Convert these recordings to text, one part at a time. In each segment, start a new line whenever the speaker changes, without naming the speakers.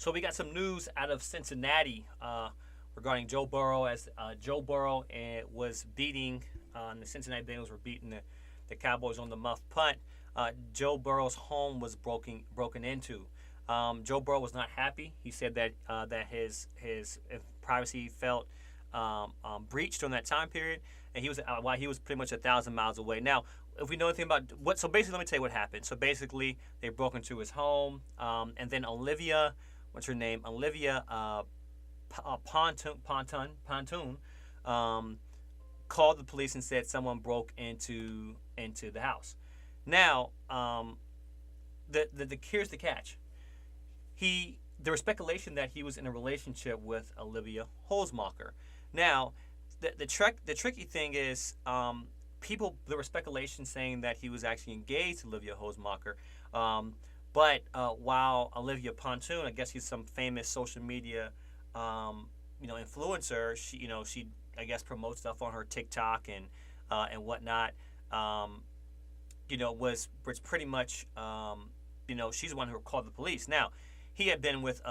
So we got some news out of Cincinnati regarding Joe Burrow. As Joe Burrow was beating the Cincinnati Bengals were beating the Cowboys on the muff punt. Joe Burrow's home was broken into. Joe Burrow was not happy. He said that his privacy felt breached during that time period, and he was while he was pretty much 1,000 miles away. Now, if we know anything about what, so basically, let me tell you what happened. So basically, they broke into his home, and then Olivia, what's her name? Olivia Pontoon, called the police and said someone broke into the house. Now, here's the catch. There was speculation that he was in a relationship with Olivia Holzmacher. Now, the tricky thing is, there were speculation saying that he was actually engaged to Olivia Holzmacher. But while Olivia Pontoon, I guess he's some famous social media, influencer. She I guess promotes stuff on her TikTok and whatnot. Was pretty much, she's the one who called the police. Now, he had been with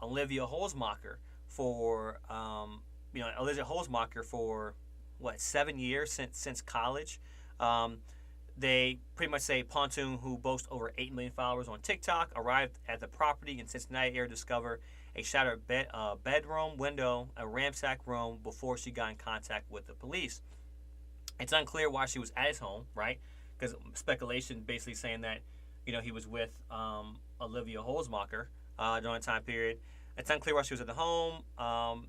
Olivia Holzmacher for, Olivia Holzmacher for 7 years since college. They pretty much say Pontoon, who boasts over 8 million followers on TikTok, arrived at the property in Cincinnati area to discover a shattered bedroom window, a ransacked room, before she got in contact with the police. It's unclear why she was at his home, right? Because speculation basically saying that, he was with Olivia Holzmacher during that time period. It's unclear why she was at the home.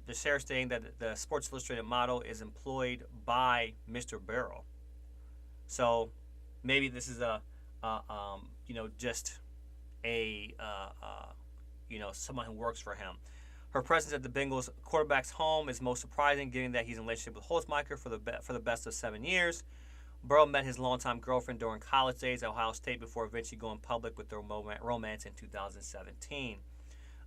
The sheriff stating that the Sports Illustrated model is employed by Mr. Burrow. So maybe this is just a someone who works for him. Her presence at the Bengals quarterback's home is most surprising, given that he's in a relationship with Holzmacher for the best of 7 years. Burrow met his longtime girlfriend during college days at Ohio State before eventually going public with their romance in 2017.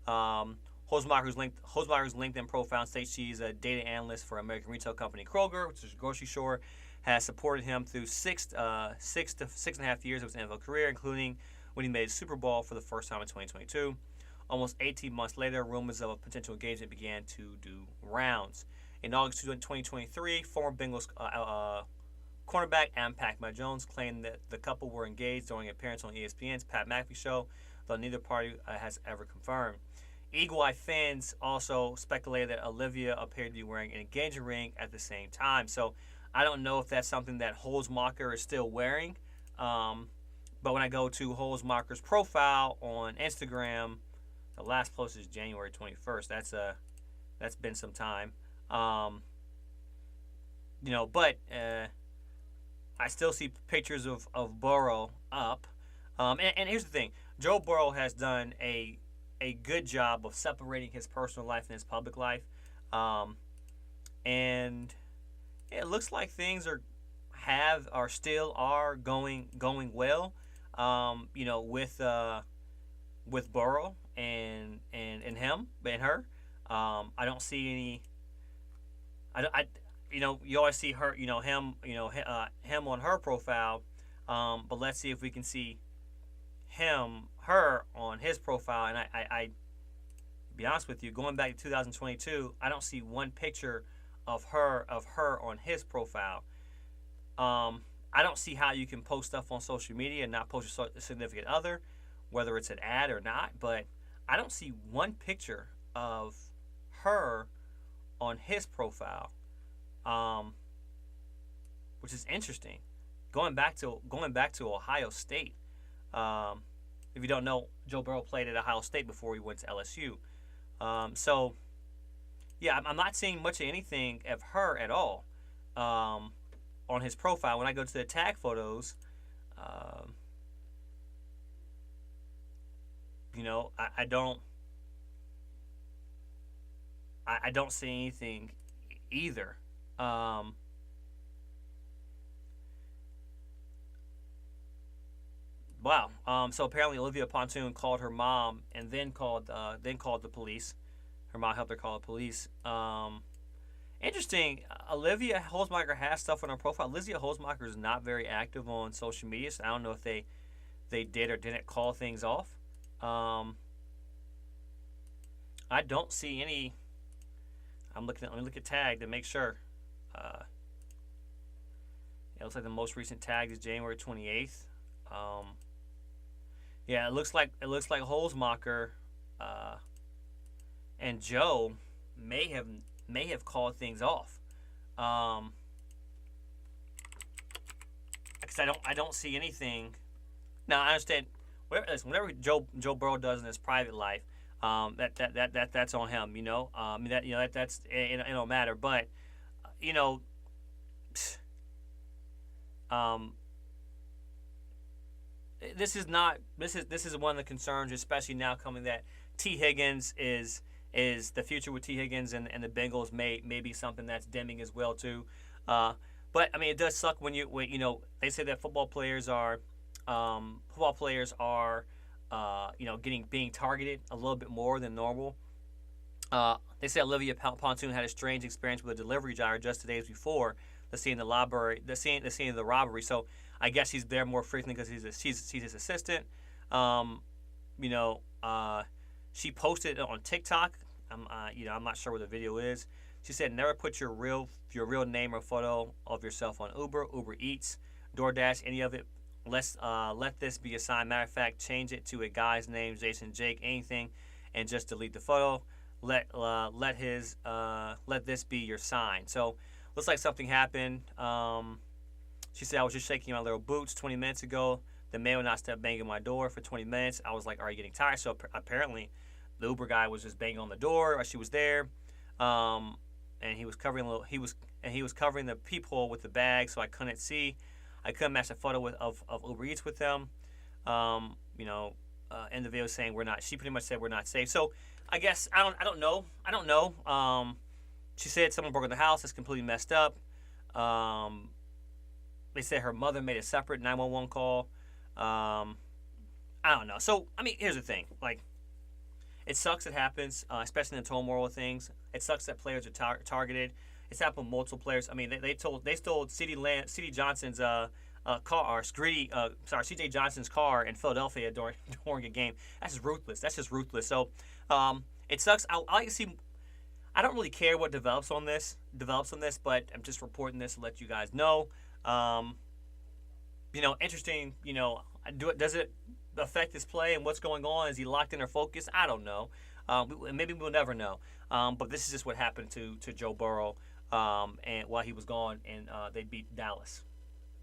Holzmacher's LinkedIn profile states she's a data analyst for American retail company Kroger, which is a grocery store, has supported him through 6.5 years of his NFL career, including when he made Super Bowl for the first time in 2022. Almost 18 months later, rumors of a potential engagement began to do rounds. In August 2023, former Bengals cornerback Adam Pac-Man-Jones claimed that the couple were engaged during an appearance on ESPN's Pat McAfee show, though neither party has ever confirmed. Eagle Eye fans also speculated that Olivia appeared to be wearing an engagement ring at the same time. So I don't know if that's something that Holzmacher is still wearing. But when I go to Holzmacher's profile on Instagram, the last post is January 21st. That's been some time. But I still see pictures of Burrow up. And here's the thing. Joe Burrow has done a good job of separating his personal life and his public life. And it looks like things are still going well. With Burrow and him and her. I don't see any. You always see her, him, him on her profile. But let's see if we can see her on his profile. And I be honest with you, going back to 2022, I don't see one picture of her on his profile. I don't see how you can post stuff on social media and not post your significant other, whether it's an ad or not. But I don't see one picture of her on his profile, which is interesting. Going back to Ohio State. If you don't know, Joe Burrow played at Ohio State before he went to LSU. So, yeah, I'm not seeing much of anything of her at all on his profile. When I go to the tag photos, I don't see anything either. Wow. So apparently Olivia Pontoon called her mom and then called the police. Her mom helped her call the police. Interesting. Olivia Holzmacher has stuff on her profile. Olivia Holzmacher is not very active on social media, so I don't know if they did or didn't call things off. I don't see any. Let me look at tag to make sure. It looks like the most recent tag is January 28th. Yeah, it looks like Holzmacher and Joe may have called things off. Because I don't see anything. Now I understand. Whatever Joe Burrow does in his private life, that's on him. That's it don't matter. But you know, um, this is one of the concerns, especially now coming that T Higgins is the future with T Higgins and the Bengals may be something that's dimming as well too. But I mean, it does suck when they say that football players are being targeted a little bit more than normal. They say Olivia Pontoon had a strange experience with a delivery driver just 2 days before the scene of the robbery. So I guess he's there more frequently because she's his assistant. You know, she posted it on TikTok. I'm not sure what the video is. She said, "Never put your real name or photo of yourself on Uber Eats, DoorDash, any of it. Let this be a sign. Matter of fact, change it to a guy's name, Jason, Jake, anything, and just delete the photo. Let this be your sign." So looks like something happened. She said, "I was just shaking my little boots 20 minutes ago. The man would not stop banging my door for 20 minutes. I was like, are you getting tired?" So apparently, the Uber guy was just banging on the door while she was there, and he was covering the peephole with the bag, so I couldn't see. I couldn't match a photo of Uber Eats with them. In the video saying we're not. She pretty much said we're not safe. So I guess I don't know. She said someone broke in the house. It's completely messed up. They said her mother made a separate 911 call. I don't know. So I mean, here's the thing. Like, it sucks. It happens, especially in the turmoil of things. It sucks that players are targeted. It's happened with multiple players. I mean, they stole C.D. Johnson's car, C.J. Johnson's car in Philadelphia during a game. That's just ruthless. So it sucks. I like to see. I don't really care what develops on this, but I'm just reporting this to let you guys know. Interesting. Does it affect his play and what's going on? Is he locked in or focused? I don't know. Maybe we'll never know. But this is just what happened to Joe Burrow, and while he was gone, and they beat Dallas.